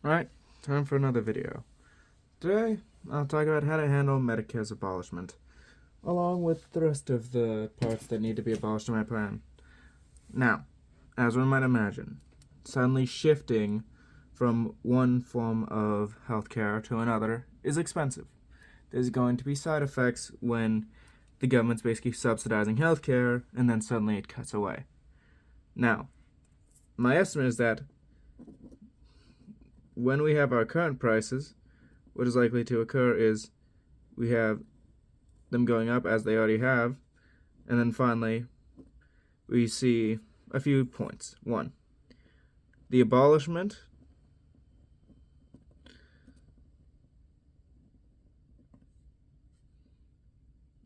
Alright, time for another video. Today, I'll talk about how to handle Medicare's abolishment, along with the rest of the parts that need to be abolished in my plan. Now, as one might imagine, suddenly shifting from one form of healthcare to another is expensive. There's going to be side effects when the government's basically subsidizing healthcare and then suddenly it cuts away. Now, my estimate is that when we have our current prices, what is likely to occur is we have them going up as they already have, and then finally we see a few points. One, the abolishment,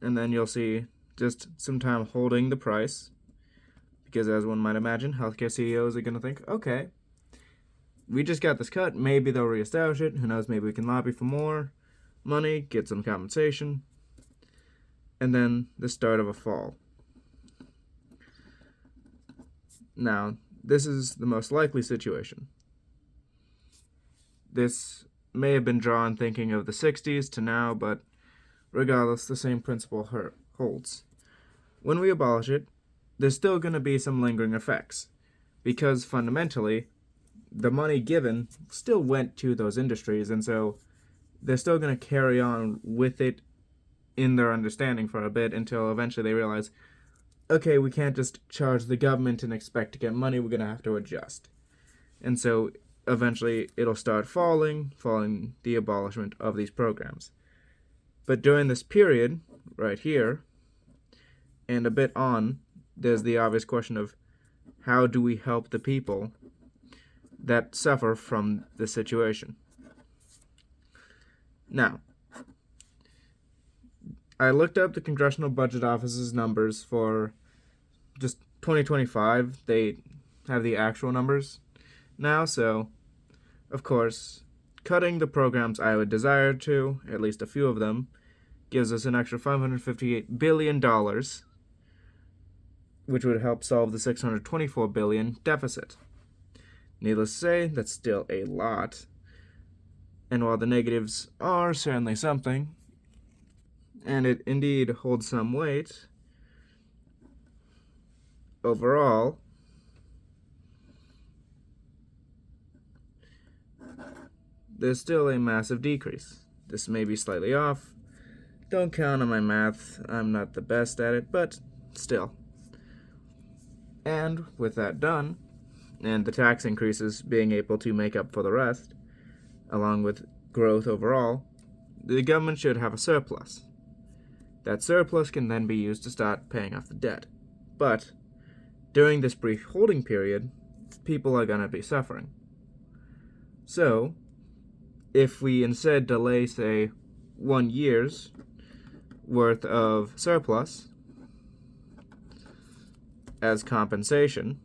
and then you'll see just some time holding the price, because as one might imagine, healthcare CEOs are going to think, okay, we just got this cut, maybe they'll reestablish it, who knows, maybe we can lobby for more money, get some compensation, and then the start of a fall. Now, this is the most likely situation. This may have been drawn thinking of the 60s to now, but regardless, the same principle holds. When we abolish it, there's still going to be some lingering effects, because fundamentally, the money given still went to those industries, and so they're still going to carry on with it in their understanding for a bit until eventually they realize, okay, we can't just charge the government and expect to get money, we're going to have to adjust. And so eventually it'll start following the abolishment of these programs. But during this period, right here, and a bit on, there's the obvious question of how do we help the people that suffer from this situation. Now, I looked up the Congressional Budget Office's numbers for just 2025. They have the actual numbers now, so of course, cutting the programs I would desire to, at least a few of them, gives us an extra $558 billion, which would help solve the $624 billion deficit. Needless to say, that's still a lot. And while the negatives are certainly something, and it indeed holds some weight, overall, there's still a massive decrease. This may be slightly off. Don't count on my math. I'm not the best at it, but still. And with that done, and the tax increases being able to make up for the rest, along with growth overall, the government should have a surplus. That surplus can then be used to start paying off the debt. But during this brief holding period, people are going to be suffering. So, if we instead delay, say, 1 year's worth of surplus as compensation,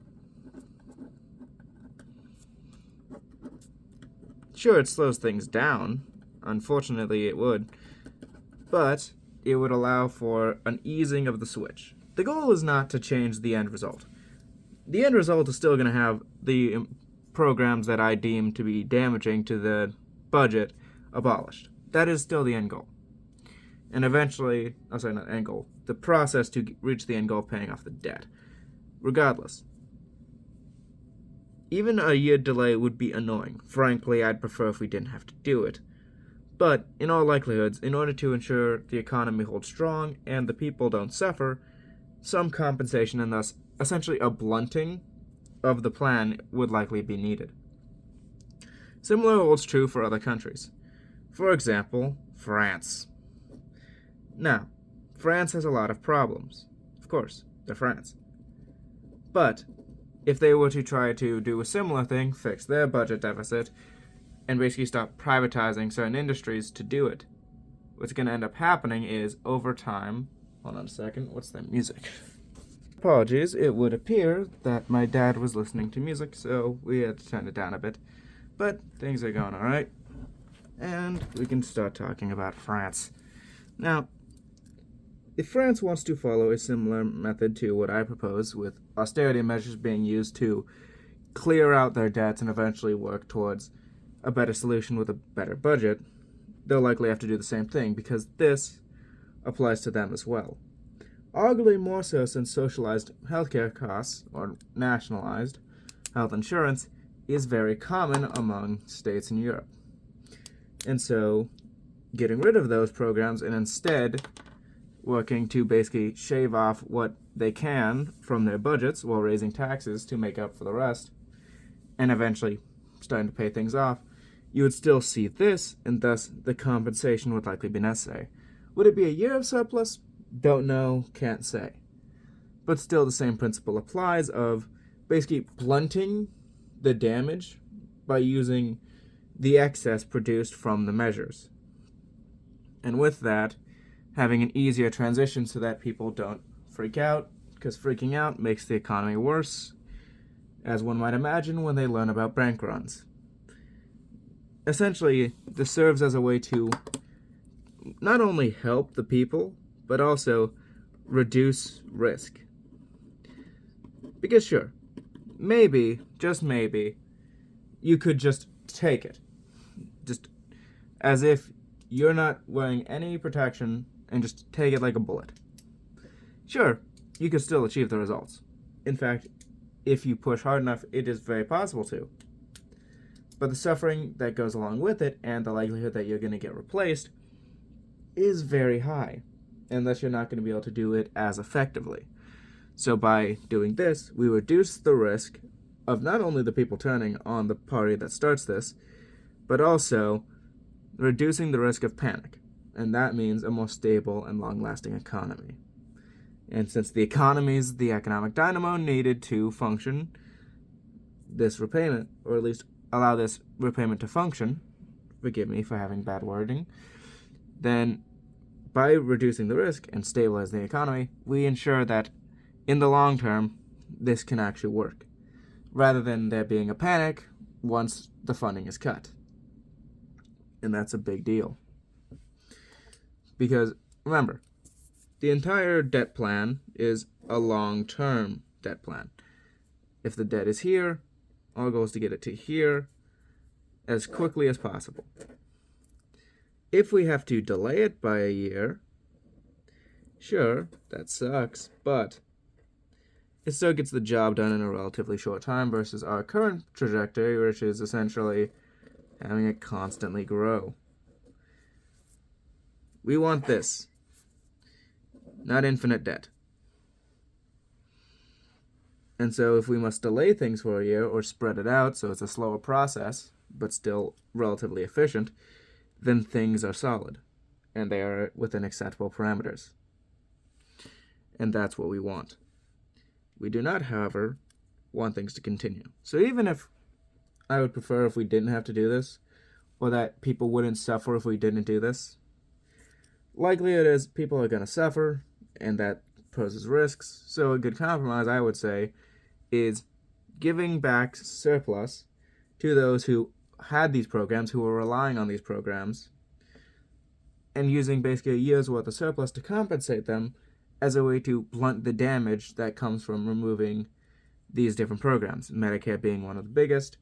sure, it slows things down. Unfortunately, it would. But it would allow for an easing of the switch. The goal is not to change the end result. The end result is still going to have the programs that I deem to be damaging to the budget abolished. That is still the end goal. And eventually, not end goal, the process to reach the end goal of paying off the debt. Regardless, even a year delay would be annoying. Frankly, I'd prefer if we didn't have to do it. But in all likelihoods, in order to ensure the economy holds strong and the people don't suffer, some compensation and thus essentially a blunting of the plan would likely be needed. Similar holds true for other countries. For example, France. Now, France has a lot of problems. Of course, they're France. But if they were to try to do a similar thing, fix their budget deficit, and basically stop privatizing certain industries to do it, what's going to end up happening is, over time... Hold on a second, what's that music? Apologies, it would appear that my dad was listening to music, so we had to turn it down a bit. But things are going alright, and we can start talking about France. Now, if France wants to follow a similar method to what I propose, with austerity measures being used to clear out their debts and eventually work towards a better solution with a better budget, they'll likely have to do the same thing because this applies to them as well. Arguably more so since socialized healthcare costs, or nationalized health insurance, is very common among states in Europe. And so, getting rid of those programs and instead working to basically shave off what they can from their budgets while raising taxes to make up for the rest, and eventually starting to pay things off, you would still see this, and thus the compensation would likely be necessary. Would it be a year of surplus? Don't know, can't say. But still the same principle applies of basically blunting the damage by using the excess produced from the measures. And with that, having an easier transition so that people don't freak out, because freaking out makes the economy worse, as one might imagine when they learn about bank runs. Essentially, this serves as a way to not only help the people, but also reduce risk. Because sure, maybe, just maybe, you could just take it. Just as if you're not wearing any protection and just take it like a bullet. Sure, you could still achieve the results. In fact, if you push hard enough, it is very possible to. But the suffering that goes along with it and the likelihood that you're going to get replaced is very high, unless you're not going to be able to do it as effectively. So by doing this, we reduce the risk of not only the people turning on the party that starts this, but also reducing the risk of panic. And that means a more stable and long-lasting economy. And since the economy is the economic dynamo needed to function, this repayment, or at least allow this repayment to function, forgive me for having bad wording, then by reducing the risk and stabilizing the economy, we ensure that in the long term, this can actually work, rather than there being a panic once the funding is cut. And that's a big deal. Because, remember, the entire debt plan is a long-term debt plan. If the debt is here, our goal is to get it to here as quickly as possible. If we have to delay it by a year, sure, that sucks, but it still gets the job done in a relatively short time versus our current trajectory, which is essentially having it constantly grow. We want this, not infinite debt. And so if we must delay things for a year or spread it out so it's a slower process, but still relatively efficient, then things are solid, and they are within acceptable parameters. And that's what we want. We do not, however, want things to continue. So even if I would prefer if we didn't have to do this, or that people wouldn't suffer if we didn't do this, likelihood is people are going to suffer, and that poses risks. So a good compromise, I would say, is giving back surplus to those who had these programs, who were relying on these programs, and using basically a year's worth of surplus to compensate them as a way to blunt the damage that comes from removing these different programs, Medicare being one of the biggest,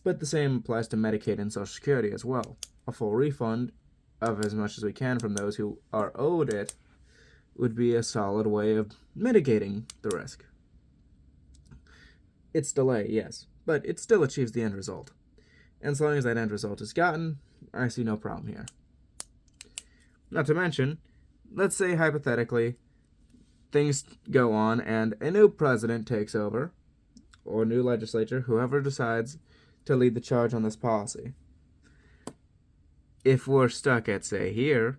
but the same applies to Medicaid and Social Security as well. A full refund of as much as we can from those who are owed it would be a solid way of mitigating the risk. It's delay, yes, but it still achieves the end result. And as long as that end result is gotten, I see no problem here. Not to mention, let's say hypothetically, things go on and a new president takes over, or new legislature, whoever decides to lead the charge on this policy. If we're stuck at, say, here,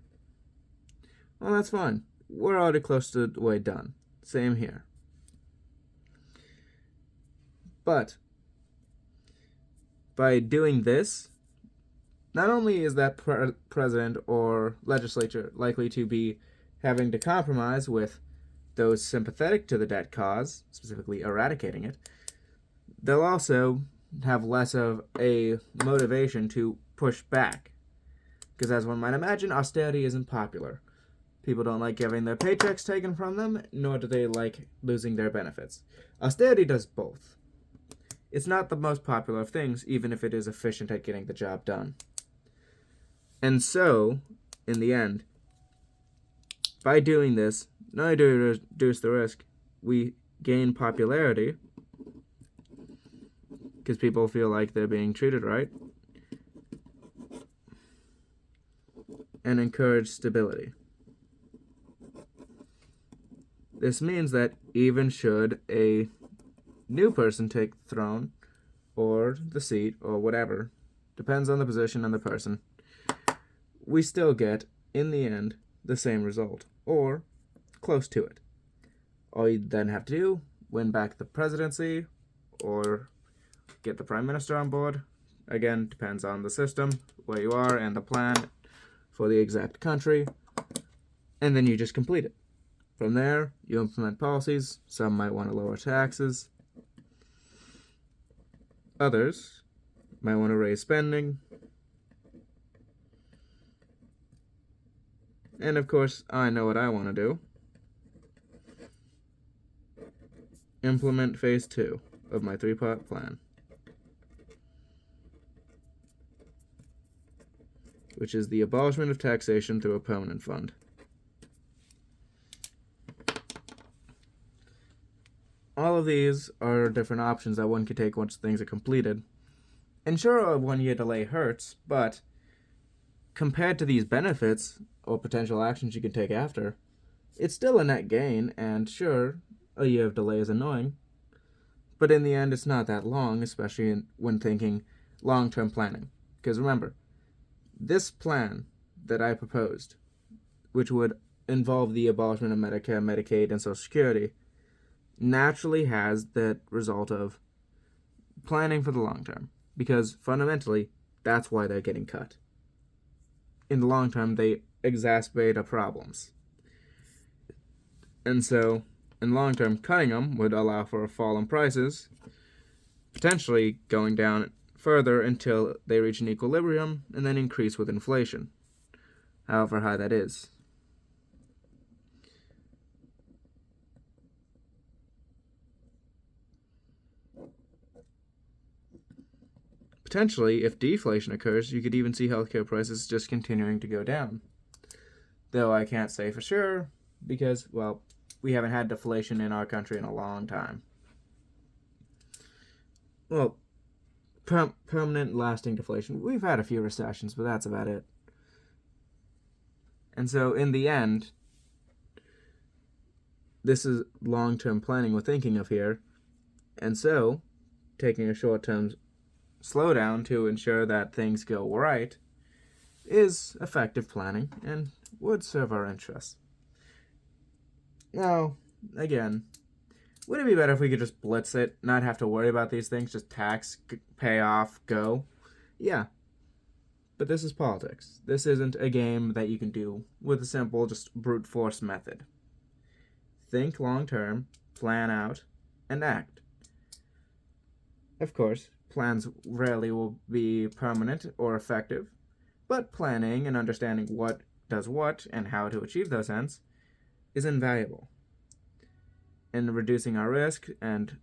well, that's fine. We're already close to the way done. Same here. But by doing this, not only is that president or legislature likely to be having to compromise with those sympathetic to the debt cause, specifically eradicating it, they'll also have less of a motivation to push back. Because as one might imagine, austerity isn't popular. People don't like having their paychecks taken from them, nor do they like losing their benefits. Austerity does both. It's not the most popular of things, even if it is efficient at getting the job done. And so, in the end, by doing this, not only do we reduce the risk, we gain popularity because people feel like they're being treated right, and encourage stability. This means that even should a new person take the throne or the seat or whatever, depends on the position and the person, we still get, in the end, the same result, or close to it. All you then have to do, win back the presidency, or get the prime minister on board. Again, depends on the system, where you are, and the plan for the exact country, and then you just complete it. From there, you implement policies. Some might want to lower taxes. Others might want to raise spending. And of course, I know what I want to do. Implement phase 2 of my 3-part plan, which is the abolishment of taxation through a permanent fund. All of these are different options that one could take once things are completed. And sure, a 1-year delay hurts, but compared to these benefits or potential actions you can take after, it's still a net gain, and sure, a year of delay is annoying, but in the end it's not that long, especially when thinking long-term planning. Because remember, this plan that I proposed, which would involve the abolishment of Medicare, Medicaid, and Social Security, naturally has the result of planning for the long term, because fundamentally that's why they're getting cut. In the long term, they exacerbate our problems, and so in long term, cutting them would allow for a fall in prices, potentially going down further until they reach an equilibrium and then increase with inflation, however high that is. Potentially, if deflation occurs, you could even see healthcare prices just continuing to go down. Though I can't say for sure, because, well, we haven't had deflation in our country in a long time. Well, permanent, lasting deflation. We've had a few recessions, but that's about it. And so, in the end, this is long-term planning we're thinking of here. And so, taking a short-term slowdown to ensure that things go right is effective planning and would serve our interests. Now, again, would it be better if we could just blitz it, not have to worry about these things, just tax, pay off, go? Yeah. But this is politics. This isn't a game that you can do with a simple, just brute force method. Think long term, plan out, and act. Of course, plans rarely will be permanent or effective, but planning and understanding what does what and how to achieve those ends is invaluable in reducing our risk and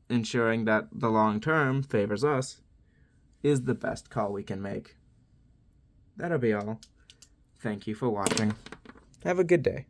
ensuring that the long term favors us is the best call we can make. That'll be all. Thank you for watching. Have a good day.